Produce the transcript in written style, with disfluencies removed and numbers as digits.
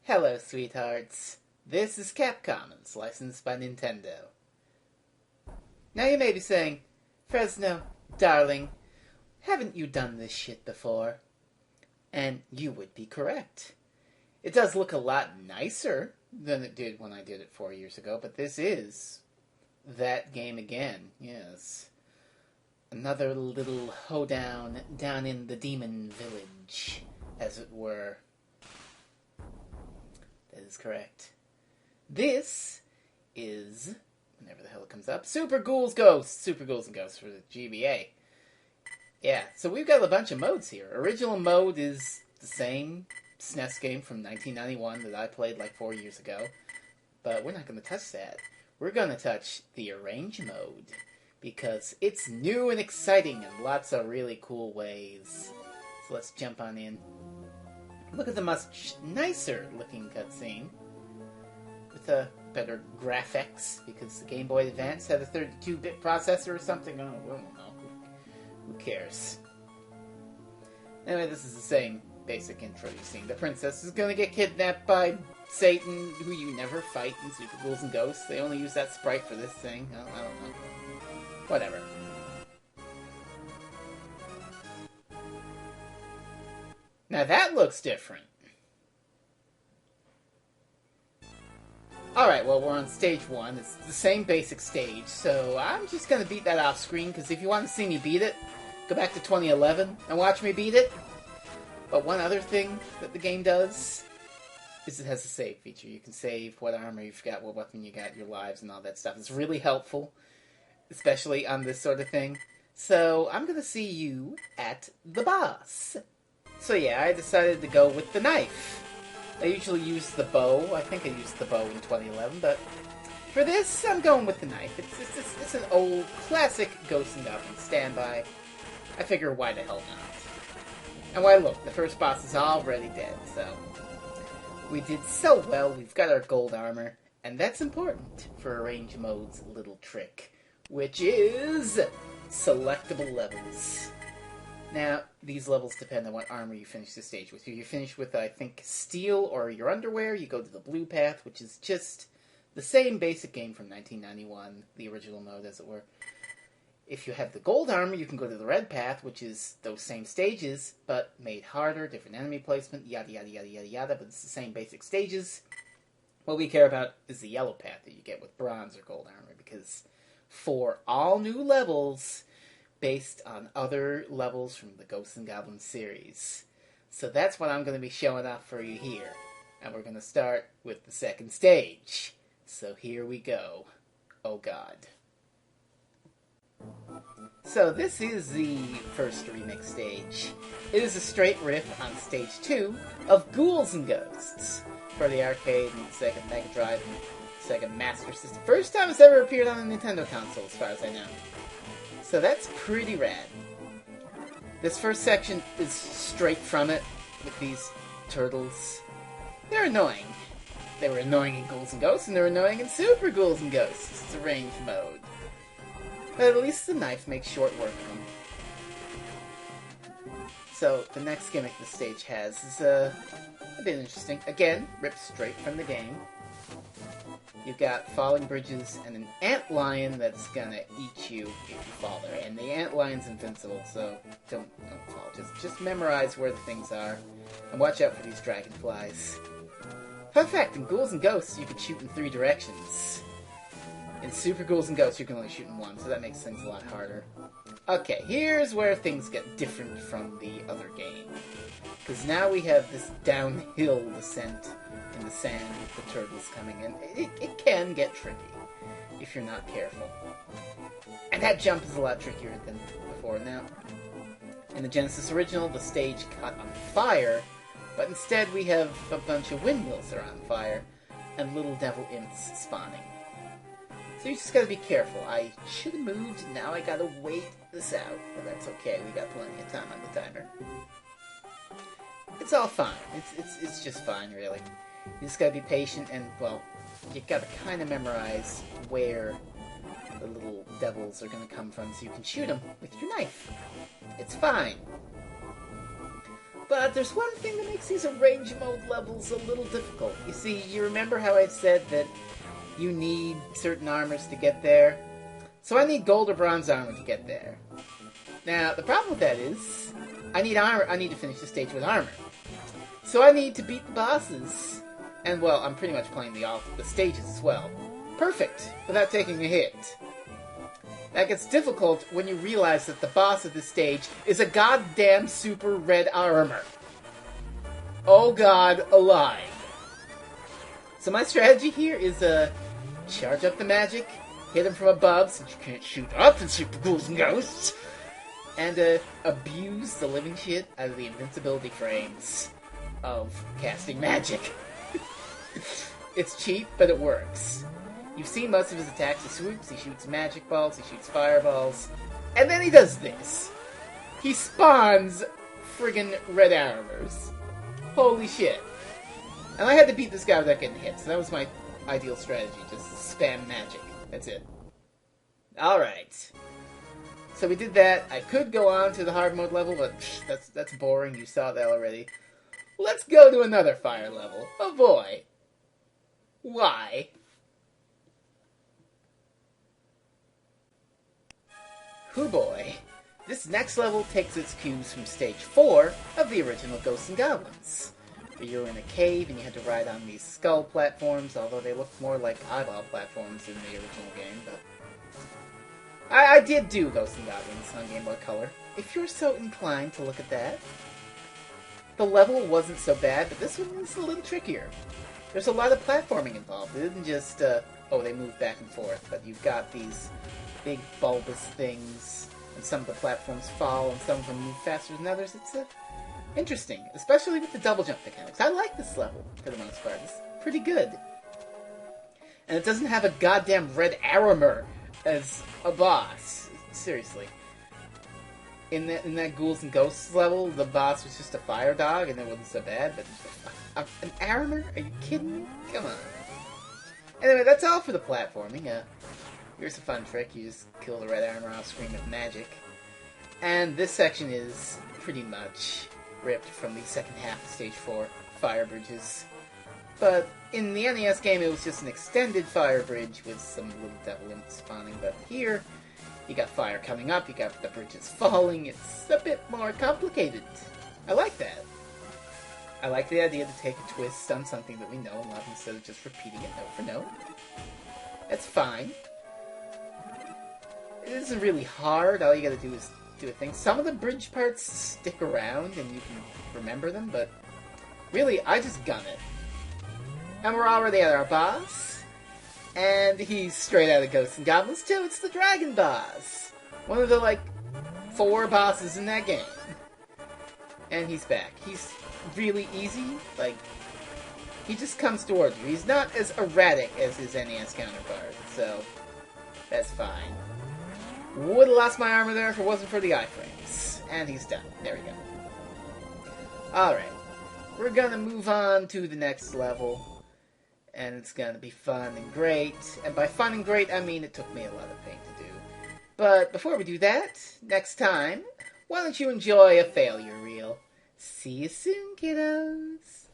Hello, sweethearts. This is Capcom, and it's licensed by Nintendo. Now you may be saying, Fresno, darling, haven't you done this shit before? And you would be correct. It does look a lot nicer than it did when I did it 4 years ago, but this is that game again, yes. Another little hoedown down in the demon village, as it were. That is correct. This is, whenever the hell it comes up, Super Ghouls Ghosts! Super Ghouls and Ghosts for the GBA. Yeah, so we've got a bunch of modes here. Original mode is the same SNES game from 1991 that I played like 4 years ago. But we're not going to touch that. We're going to touch the Arrange mode, because it's new and exciting in lots of really cool ways. So let's jump on in. Look at the much nicer looking cutscene with a better graphics, because the Game Boy Advance had a 32-bit processor or something. I don't know. Who cares? Anyway, this is the same basic intro you've seen. The princess is going to get kidnapped by Satan, who you never fight in Super Ghouls and Ghosts. They only use that sprite for this thing. I don't know. Whatever. Now that looks different. Alright, well, we're on stage 1. It's the same basic stage, so I'm just going to beat that off screen, because if you want to see me beat it, go back to 2011 and watch me beat it. But one other thing that the game does is it has a save feature. You can save what armor you've got, what weapon you got, your lives, and all that stuff. It's really helpful, especially on this sort of thing. So I'm going to see you at the boss. So yeah, I decided to go with the knife. I usually use the bow. I think I used the bow in 2011, but for this, I'm going with the knife. It's an old, classic Ghosts and Goblins standby. I figure, why the hell not? And why, look, the first boss is already dead, so we did so well. We've got our gold armor, and that's important for Arrange mode's little trick, which is selectable levels. Now, these levels depend on what armor you finish the stage with. If you finish with, I think, steel or your underwear, you go to the blue path, which is just the same basic game from 1991, the original mode, as it were. If you have the gold armor, you can go to the red path, which is those same stages, but made harder, different enemy placement, yada yada yada yada yada, but it's the same basic stages. What we care about is the yellow path that you get with bronze or gold armor, because for all new levels, based on other levels from the Ghosts and Goblins series. So that's what I'm going to be showing off for you here. And we're going to start with the second stage. So here we go. Oh god. So this is the first remix stage. It is a straight riff on stage 2 of Ghouls and Ghosts for the arcade and Sega Mega Drive and Sega Master System. First time it's ever appeared on a Nintendo console, as far as I know. So that's pretty rad. This first section is straight from it, with these turtles. They're annoying. They were annoying in Ghouls and Ghosts, and they're annoying in Super Ghouls and Ghosts. It's Arrange mode. But at least the knife makes short work of them. So, the next gimmick the stage has is a bit interesting. Again, ripped straight from the game. You've got falling bridges and an ant lion that's gonna eat you if you fall there. And the ant lion's invincible, so don't fall. Just memorize where the things are. And watch out for these dragonflies. Fun fact, in Ghouls and Ghosts, you can shoot in 3 directions. In Super Ghouls and Ghosts, you can only shoot in 1, so that makes things a lot harder. Okay, here's where things get different from the other game. Because now we have this downhill descent in the sand with the turtles coming in. It can get tricky if you're not careful. And that jump is a lot trickier than before. Now, in the Genesis original, the stage caught on fire, but instead we have a bunch of windmills that are on fire, and little devil imps spawning. So you just gotta be careful. I should have moved, now I gotta wait this out. But that's okay, we got plenty of time on the timer. It's all fine. It's just fine, really. You just gotta be patient, and, well, you gotta kind of memorize where the little devils are gonna come from so you can shoot them with your knife. It's fine. But there's one thing that makes these arrange mode levels a little difficult. You see, you remember how I said that you need certain armors to get there? So I need gold or bronze armor to get there. Now, the problem with that is, I need armor. I need to finish the stage with armor. So I need to beat the bosses. And, well, I'm pretty much playing the stages as well. Perfect, without taking a hit. That gets difficult when you realize that the boss of this stage is a goddamn super red armor. Oh god, alive. So my strategy here is, charge up the magic, hit him from above since you can't shoot up in Super Ghouls and Ghosts, and, abuse the living shit out of the invincibility frames of casting magic. It's cheap, but it works. You've seen most of his attacks. He swoops, he shoots magic balls, he shoots fireballs, and then he does this. He spawns friggin' red armors. Holy shit. And I had to beat this guy without getting hit, so that was my ideal strategy. Just spam magic. That's it. Alright. So we did that. I could go on to the hard mode level, but that's boring. You saw that already. Let's go to another fire level. Oh boy. Why? Hoo boy. This next level takes its cues from Stage 4 of the original Ghosts and Goblins, where you were in a cave and you had to ride on these skull platforms, although they looked more like eyeball platforms in the original game, but... I did do Ghosts and Goblins on Game Boy Color, if you're so inclined to look at that. The level wasn't so bad, but this one was a little trickier. There's a lot of platforming involved. It isn't just, oh, they move back and forth, but you've got these big bulbous things, and some of the platforms fall, and some of them move faster than others. It's interesting, especially with the double jump mechanics. I like this level, for the most part. It's pretty good. And it doesn't have a goddamn red armor as a boss. Seriously. In that Ghouls and Ghosts level, the boss was just a fire dog, and it wasn't so bad, but an armor? Are you kidding me? Come on. Anyway, that's all for the platforming. Here's a fun trick. You just kill the red armor off screen with magic. And this section is pretty much ripped from the second half of Stage 4, Fire Bridges. But in the NES game, it was just an extended fire bridge with some little devil imps spawning. But here, you got fire coming up, you got the bridges falling. It's a bit more complicated. I like that. I like the idea to take a twist on something that we know and love instead of just repeating it note for note. That's fine. It isn't really hard. All you gotta do is do a thing. Some of the bridge parts stick around and you can remember them, but really, I just gun it. And we're already at our boss. And he's straight out of Ghosts and Goblins too. It's the Dragon Boss. One of the, 4 bosses in that game. And he's back. He's really easy. He just comes towards you. He's not as erratic as his NES counterpart, so that's fine. Would have lost my armor there if it wasn't for the iframes. And he's done. There we go. Alright. We're gonna move on to the next level. And it's gonna be fun and great. And by fun and great, I mean it took me a lot of pain to do. But before we do that, next time, why don't you enjoy a failure reel? See you soon, kiddos!